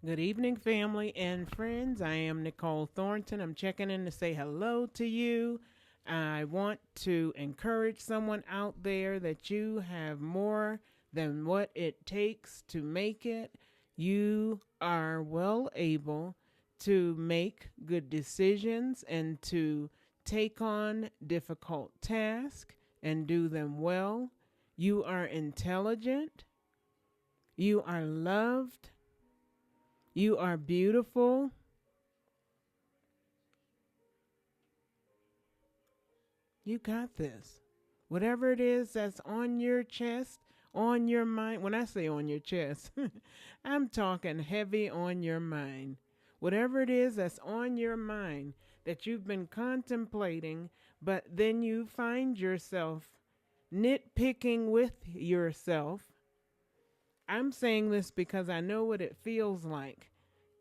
Good evening, family and friends. I am Nicole Thornton. I'm checking in to say hello to you. I want to encourage someone out there that you have more than what it takes to make it. You are well able to make good decisions and to take on difficult tasks and do them well. You are intelligent. You are loved. You are beautiful. You got this. Whatever it is that's on your chest, on your mind, when I say on your chest, I'm talking heavy on your mind. Whatever it is that's on your mind that you've been contemplating, but then you find yourself nitpicking with yourself. I'm saying this because I know what it feels like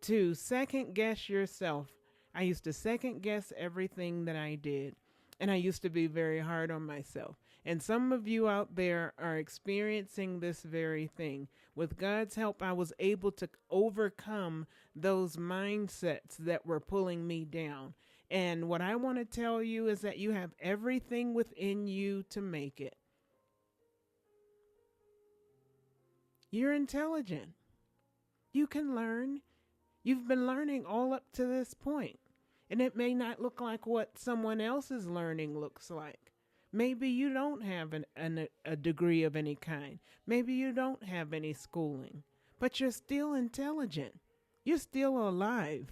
to second guess yourself. I used to second guess everything that I did, and I used to be very hard on myself. And some of you out there are experiencing this very thing. With God's help, I was able to overcome those mindsets that were pulling me down. And what I want to tell you is that you have everything within you to make it. You're intelligent. You can learn. You've been learning all up to this point, and it may not look like what someone else's learning looks like. Maybe you don't have a degree of any kind. Maybe you don't have any schooling, but you're still intelligent. You're still alive.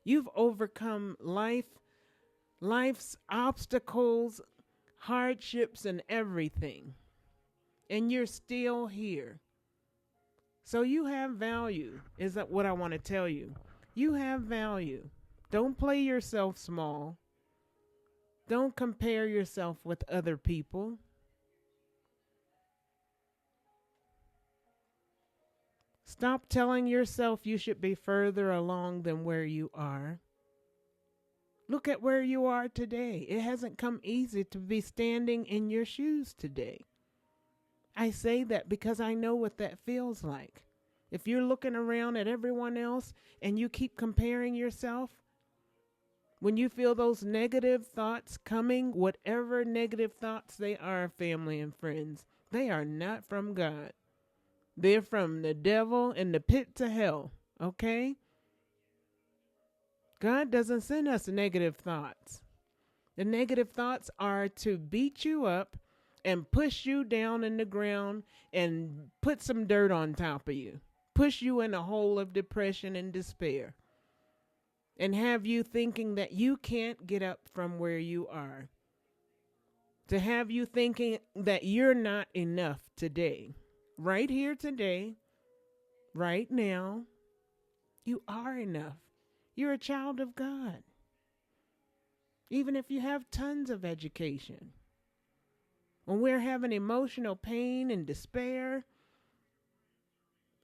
You've overcome life's obstacles, hardships, and everything, and you're still here. So you have value, is that what I want to tell you. You have value. Don't play yourself small. Don't compare yourself with other people. Stop telling yourself you should be further along than where you are. Look at where you are today. It hasn't come easy to be standing in your shoes today. I say that because I know what that feels like. If you're looking around at everyone else and you keep comparing yourself, when you feel those negative thoughts coming, whatever negative thoughts they are, family and friends, they are not from God. They're from the devil and the pit to hell, okay? God doesn't send us negative thoughts. The negative thoughts are to beat you up and push you down in the ground and put some dirt on top of you, push you in a hole of depression and despair, and have you thinking that you can't get up from where you are, to have you thinking that you're not enough today. Right here today, right now, you are enough. You're a child of God. Even if you have tons of education. When we're having emotional pain and despair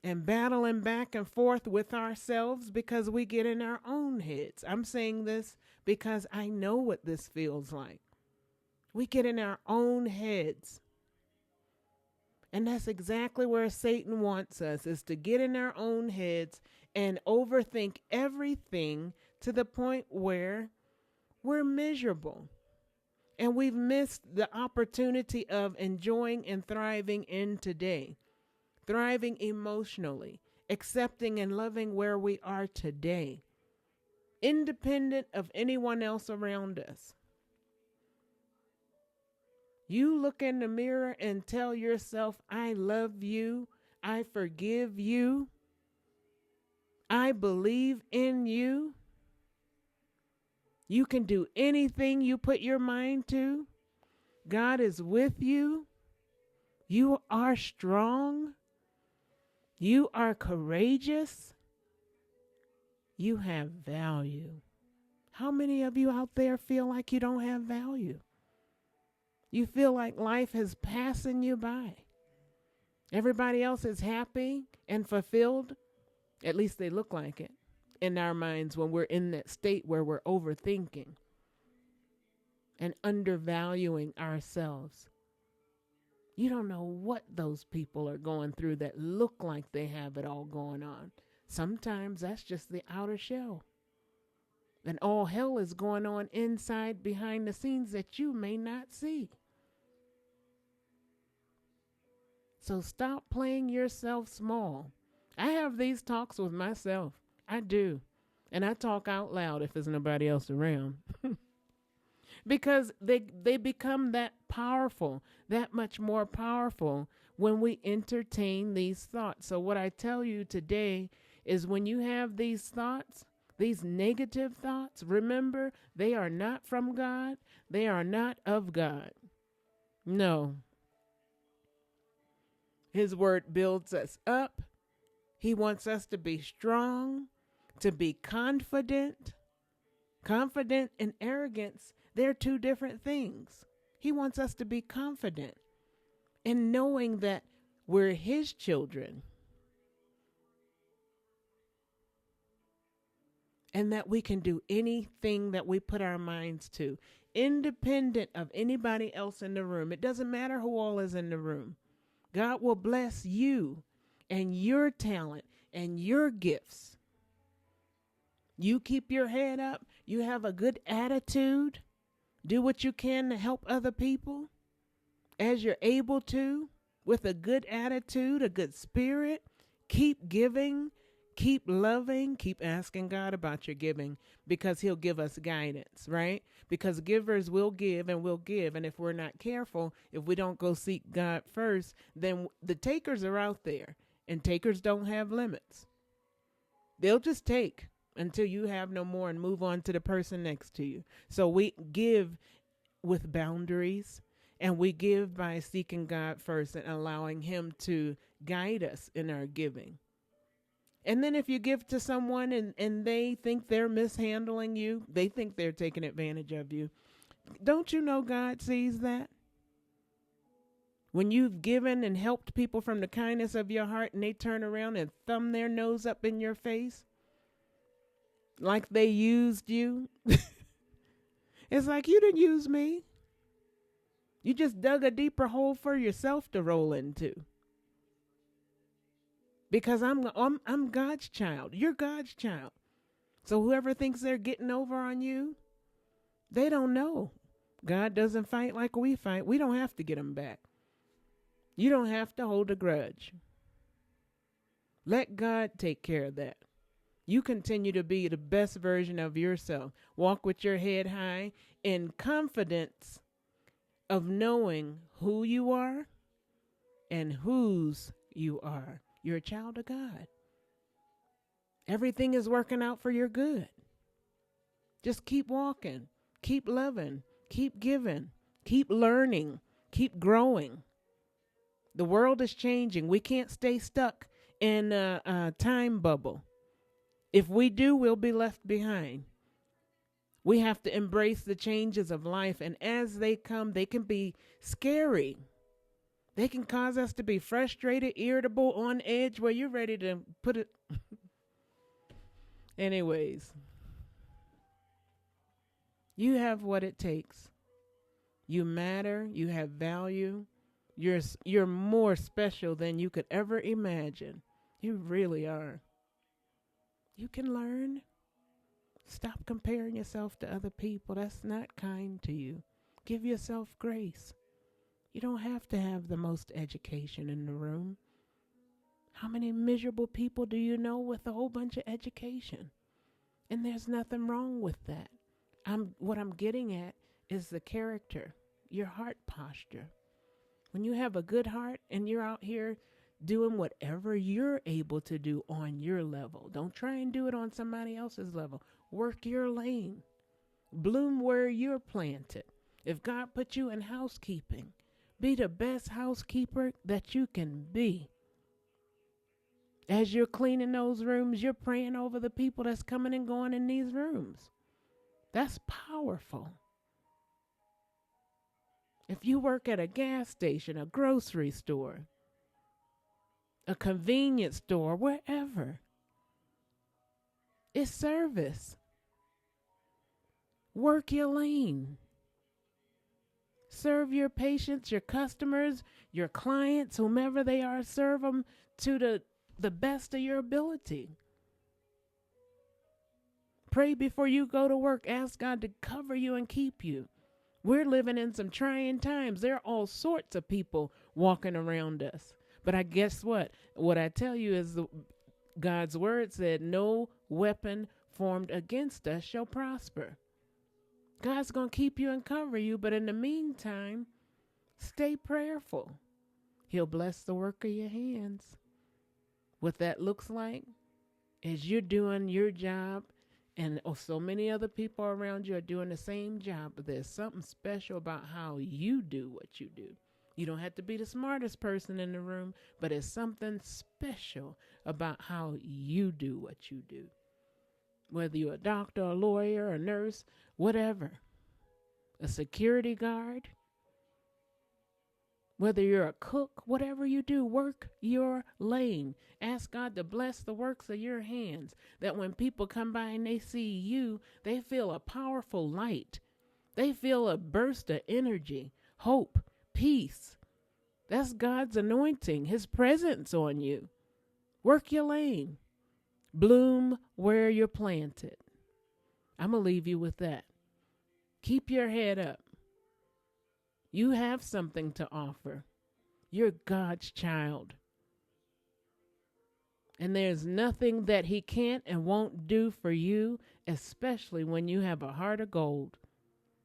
and battling back and forth with ourselves because we get in our own heads. I'm saying this because I know what this feels like. We get in our own heads. And that's exactly where Satan wants us, is to get in our own heads and overthink everything to the point where we're miserable. And we've missed the opportunity of enjoying and thriving in today, thriving emotionally, accepting and loving where we are today, independent of anyone else around us. You look in the mirror and tell yourself, I love you, I forgive you, I believe in you. You can do anything you put your mind to. God is with you. You are strong. You are courageous. You have value. How many of you out there feel like you don't have value? You feel like life is passing you by. Everybody else is happy and fulfilled. At least they look like it in our minds when we're in that state where we're overthinking and undervaluing ourselves. You don't know what those people are going through that look like they have it all going on. Sometimes that's just the outer shell. And all hell is going on inside behind the scenes that you may not see. So stop playing yourself small. I have these talks with myself. I do. And I talk out loud if there's nobody else around. Because they become that powerful, that much more powerful when we entertain these thoughts. So what I tell you today is when you have these thoughts, these negative thoughts, remember, they are not from God. They are not of God. No. His word builds us up. He wants us to be strong, to be confident. Confident and arrogance, they're two different things. He wants us to be confident in knowing that we're his children and that we can do anything that we put our minds to, independent of anybody else in the room. It doesn't matter who all is in the room. God will bless you and your talent and your gifts. You keep your head up. You have a good attitude. Do what you can to help other people as you're able to, with a good attitude, a good spirit. Keep giving, keep loving, keep asking God about your giving, because he'll give us guidance, right? Because givers will give and will give. And if we're not careful, if we don't go seek God first, then the takers are out there, and takers don't have limits. They'll just take until you have no more and move on to the person next to you. So we give with boundaries, and we give by seeking God first and allowing him to guide us in our giving. And then if you give to someone and they think they're mishandling you, they think they're taking advantage of you, don't you know God sees that? When you've given and helped people from the kindness of your heart and they turn around and thumb their nose up in your face, like they used you. It's like, you didn't use me. You just dug a deeper hole for yourself to roll into. Because I'm God's child. You're God's child. So whoever thinks they're getting over on you, they don't know. God doesn't fight like we fight. We don't have to get them back. You don't have to hold a grudge. Let God take care of that. You continue to be the best version of yourself. Walk with your head high in confidence of knowing who you are and whose you are. You're a child of God. Everything is working out for your good. Just keep walking, keep loving, keep giving, keep learning, keep growing. The world is changing. We can't stay stuck in a time bubble. If we do, we'll be left behind. We have to embrace the changes of life, and as they come, they can be scary. They can cause us to be frustrated, irritable, on edge, where you're ready to put it. Anyways, you have what it takes. You matter. You have value. You're more special than you could ever imagine. You really are. You can learn. Stop comparing yourself to other people. That's not kind to you. Give yourself grace. You don't have to have the most education in the room. How many miserable people do you know with a whole bunch of education? And there's nothing wrong with that. What I'm getting at is the character, your heart posture. When you have a good heart and you're out here doing whatever you're able to do on your level. Don't try and do it on somebody else's level. Work your lane. Bloom where you're planted. If God put you in housekeeping, be the best housekeeper that you can be. As you're cleaning those rooms, you're praying over the people that's coming and going in these rooms. That's powerful. If you work at a gas station, a grocery store, a convenience store, wherever, it's service. Work your lane. Serve your patients, your customers, your clients, whomever they are. Serve them to the best of your ability. Pray before you go to work. Ask God to cover you and keep you. We're living in some trying times. There are all sorts of people walking around us. But I guess what? What I tell you is God's word said, no weapon formed against us shall prosper. God's going to keep you and cover you. But in the meantime, stay prayerful. He'll bless the work of your hands. What that looks like is you're doing your job, and so many other people around you are doing the same job. But there's something special about how you do what you do. You don't have to be the smartest person in the room, but it's something special about how you do what you do. Whether you're a doctor, a lawyer, a nurse, whatever, a security guard, whether you're a cook, whatever you do, work your lane. Ask God to bless the works of your hands, that when people come by and they see you, they feel a powerful light. They feel a burst of energy, hope, peace. That's God's anointing, his presence on you. Work your lane. Bloom where you're planted. I'm going to leave you with that. Keep your head up. You have something to offer. You're God's child. And there's nothing that he can't and won't do for you, especially when you have a heart of gold.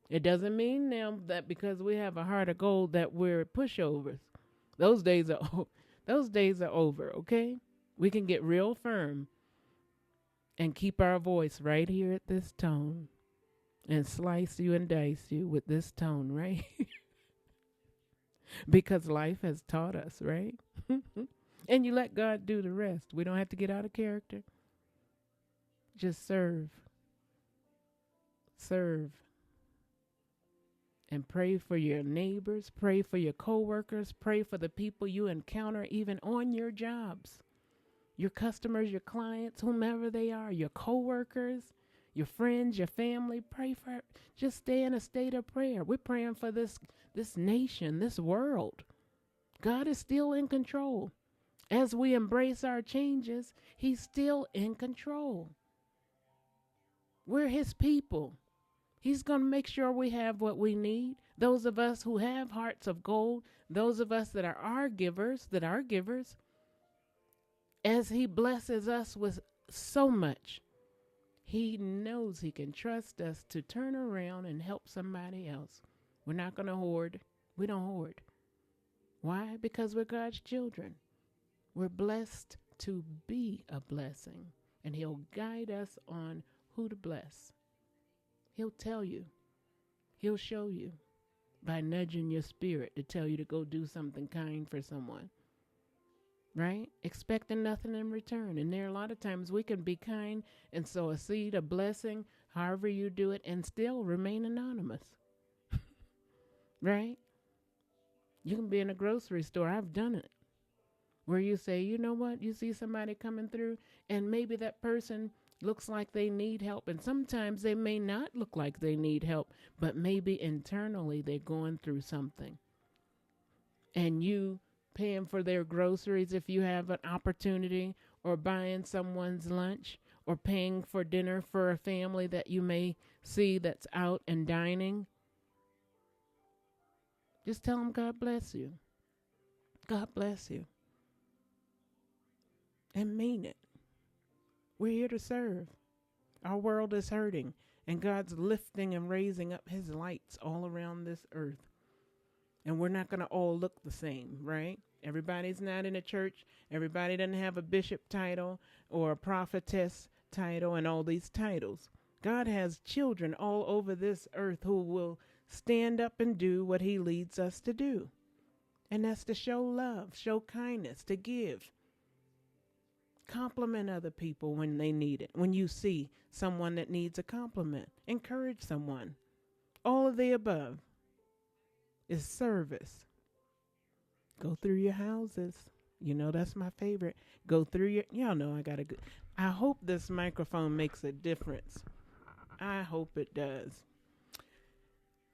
It doesn't mean now that because we have a heart of gold that we're pushovers. Those days are over, okay? We can get real firm and keep our voice right here at this tone and slice you and dice you with this tone, right? Because life has taught us, right? And you let God do the rest. We don't have to get out of character. Just serve. Serve. And pray for your neighbors. Pray for your coworkers. Pray for the people you encounter even on your jobs. Your customers, your clients, whomever they are, your coworkers, your friends, your family. Pray for, just stay in a state of prayer. We're praying for this nation, this world. God is still in control. As we embrace our changes, he's still in control. We're his people. He's going to make sure we have what we need. Those of us who have hearts of gold, those of us that are givers, as he blesses us with so much, he knows he can trust us to turn around and help somebody else. We're not going to hoard. We don't hoard. Why? Because we're God's children. We're blessed to be a blessing, and he'll guide us on who to bless. He'll tell you. He'll show you by nudging your spirit to tell you to go do something kind for someone. Right? Expecting nothing in return. And there are a lot of times we can be kind and sow a seed, a blessing, however you do it, and still remain anonymous. Right? You can be in a grocery store. I've done it. Where you say, you know what? You see somebody coming through, and maybe that person looks like they need help. And sometimes they may not look like they need help, but maybe internally they're going through something. And you paying for their groceries if you have an opportunity, or buying someone's lunch, or paying for dinner for a family that you may see that's out and dining. Just tell them God bless you. God bless you. And mean it. We're here to serve. Our world is hurting, and God's lifting and raising up his lights all around this earth. And we're not going to all look the same, right? Everybody's not in a church. Everybody doesn't have a bishop title or a prophetess title and all these titles. God has children all over this earth who will stand up and do what he leads us to do. And that's to show love, show kindness, to give. Compliment other people when they need it. When you see someone that needs a compliment, encourage someone. All of the above is service. Go through your houses. You know, that's my favorite. Go through y'all know I got a good, I hope this microphone makes a difference. I hope it does.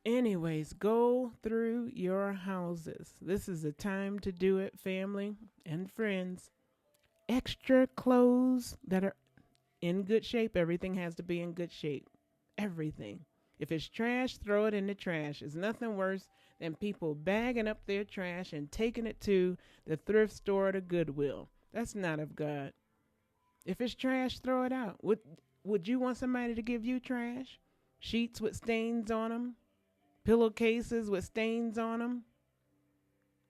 Anyways, go through your houses. This is a time to do it, family and friends. Extra clothes that are in good shape. Everything has to be in good shape. Everything. If it's trash, throw it in the trash. There's nothing worse than people bagging up their trash and taking it to the thrift store or the Goodwill. That's not of God. If it's trash, throw it out. Would you want somebody to give you trash? Sheets with stains on them? Pillowcases with stains on them?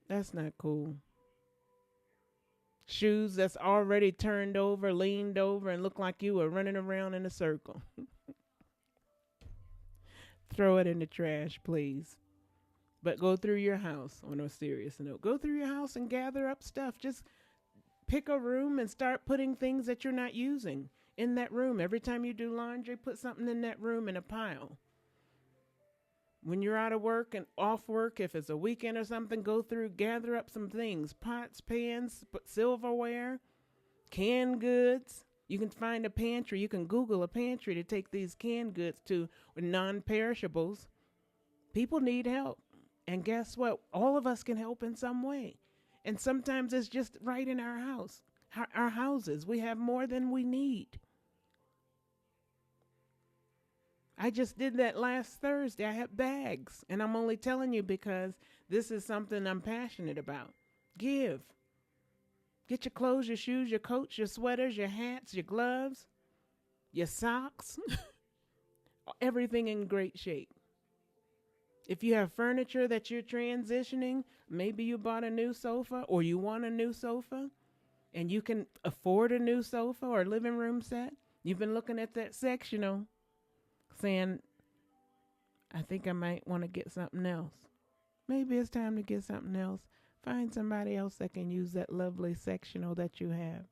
That's not cool. Shoes that's already turned over, leaned over, and look like you were running around in a circle. Throw it in the trash, please. But go through your house on a serious note. Go through your house and gather up stuff. Just pick a room and start putting things that you're not using in that room. Every time you do laundry, put something in that room in a pile. When you're out of work and off work, if it's a weekend or something, go through, gather up some things. Pots, pans, silverware, canned goods. You can find a pantry. You can Google a pantry to take these canned goods to, non-perishables. People need help. And guess what? All of us can help in some way. And sometimes it's just right in our house, our houses. We have more than we need. I just did that last Thursday. I had bags, and I'm only telling you because this is something I'm passionate about. Give. Get your clothes, your shoes, your coats, your sweaters, your hats, your gloves, your socks, everything in great shape. If you have furniture that you're transitioning, maybe you bought a new sofa or you want a new sofa and you can afford a new sofa or living room set. You've been looking at that sectional saying, I think I might want to get something else. Maybe it's time to get something else. Find somebody else that can use that lovely sectional that you have.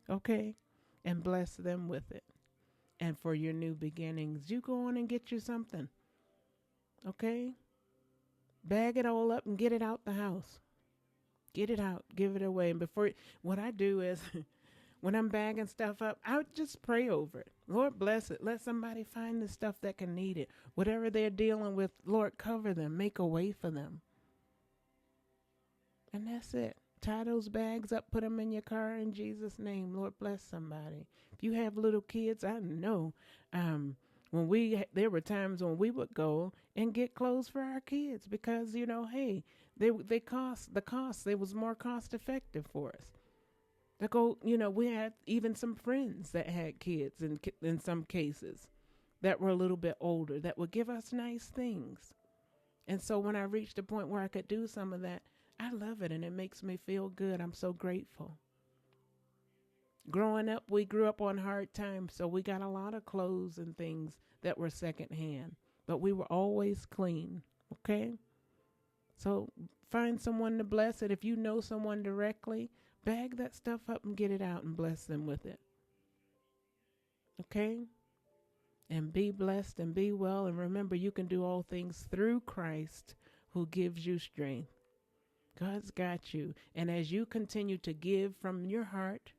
Okay? And bless them with it. And for your new beginnings, you go on and get you something. Okay? Bag it all up and get it out the house. Get it out. Give it away. And what I do is when I'm bagging stuff up, I would just pray over it. Lord, bless it. Let somebody find the stuff that can need it. Whatever they're dealing with, Lord, cover them. Make a way for them. And that's it. Tie those bags up. Put them in your car in Jesus' name. Lord, bless somebody. If you have little kids, I know. There were times when we would go and get clothes for our kids because, hey, they cost. It was more cost effective for us. We had even some friends that had kids in some cases that were a little bit older that would give us nice things. And so when I reached a point where I could do some of that, I love it and it makes me feel good. I'm so grateful. Growing up, we grew up on hard times, so we got a lot of clothes and things that were secondhand, but we were always clean, okay? So find someone to bless it. If you know someone directly, bag that stuff up and get it out and bless them with it. Okay? And be blessed and be well. And remember, you can do all things through Christ who gives you strength. God's got you. And as you continue to give from your heart,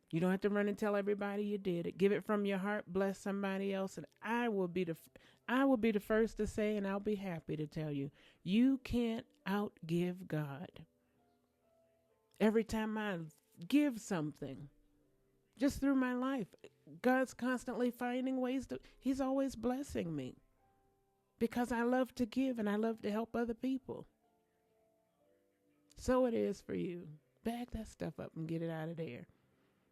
you don't have to run and tell everybody you did it. Give it from your heart. Bless somebody else. And I will be the first to say, and I'll be happy to tell you, you can't outgive God. Every time I give something, just through my life, God's constantly finding ways He's always blessing me because I love to give and I love to help other people. So it is for you. Bag that stuff up and get it out of there.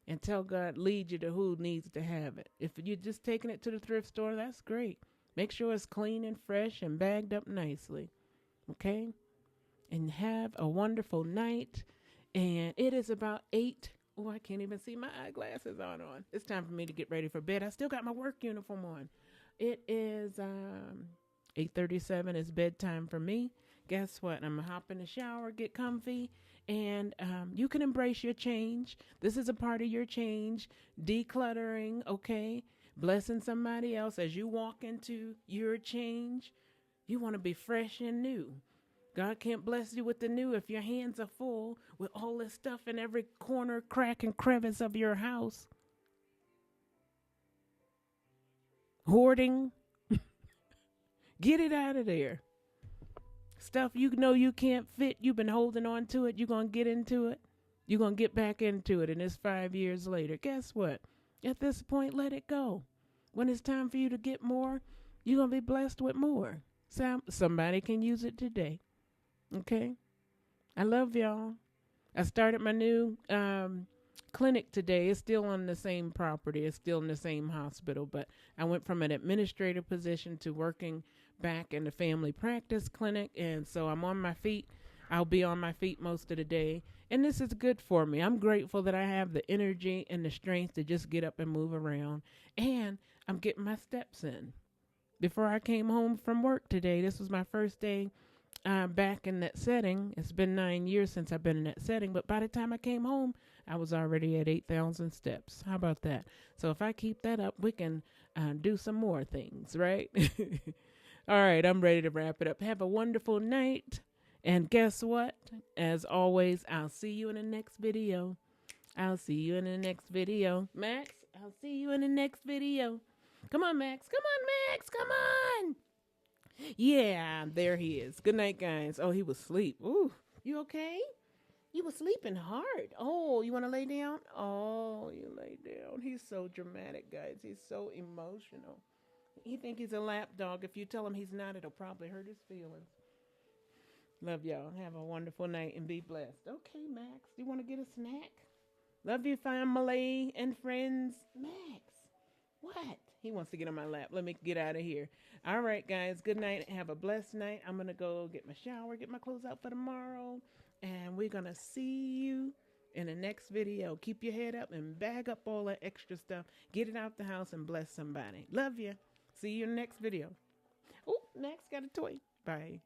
And tell God, lead you to who needs to have it. If you're just taking it to the thrift store, that's great. Make sure it's clean and fresh and bagged up nicely. Okay? And have a wonderful night. And it is about 8. Oh, I can't even see my eyeglasses on. It's time for me to get ready for bed. I still got my work uniform on. It is 8:37 is bedtime for me. Guess what? I'm going to hop in the shower, get comfy, and you can embrace your change. This is a part of your change. Decluttering, okay? Blessing somebody else as you walk into your change. You want to be fresh and new. God can't bless you with the new if your hands are full with all this stuff in every corner, crack, and crevice of your house. Hoarding. Get it out of there. Stuff you know you can't fit, you've been holding on to it, you're going to get into it. You're going to get back into it, and it's 5 years later. Guess what? At this point, let it go. When it's time for you to get more, you're going to be blessed with more. Somebody can use it today. Okay? I love y'all. I started my new clinic today. It's still on the same property. It's still in the same hospital, but I went from an administrative position to working back in the family practice clinic, and so I'm on my feet. I'll be on my feet most of the day, and this is good for me. I'm grateful that I have the energy and the strength to just get up and move around, and I'm getting my steps in. Before I came home from work today, this was my first day back in that setting. It's been 9 years since I've been in that setting, but by the time I came home, I was already at 8,000 steps. How about that? So if I keep that up, we can do some more things, right? All right, I'm ready to wrap it up. Have a wonderful night. And guess what? As always, I'll see you in the next video. I'll see you in the next video. Max, I'll see you in the next video. Come on, Max. Come on, Max. Come on. Yeah, there he is. Good night, guys. Oh, he was asleep. Ooh, you okay? You were sleeping hard. Oh, you want to lay down? Oh, you lay down. He's so dramatic, guys. He's so emotional. He think he's a lap dog. If you tell him he's not, it'll probably hurt his feelings. Love y'all. Have a wonderful night and be blessed. Okay, Max. Do you want to get a snack? Love you, family and friends. Max, what? He wants to get on my lap. Let me get out of here. All right, guys. Good night. Have a blessed night. I'm going to go get my shower, get my clothes out for tomorrow. And we're going to see you in the next video. Keep your head up and bag up all that extra stuff. Get it out the house and bless somebody. Love you. See you in the next video. Oh, Max got a toy. Bye.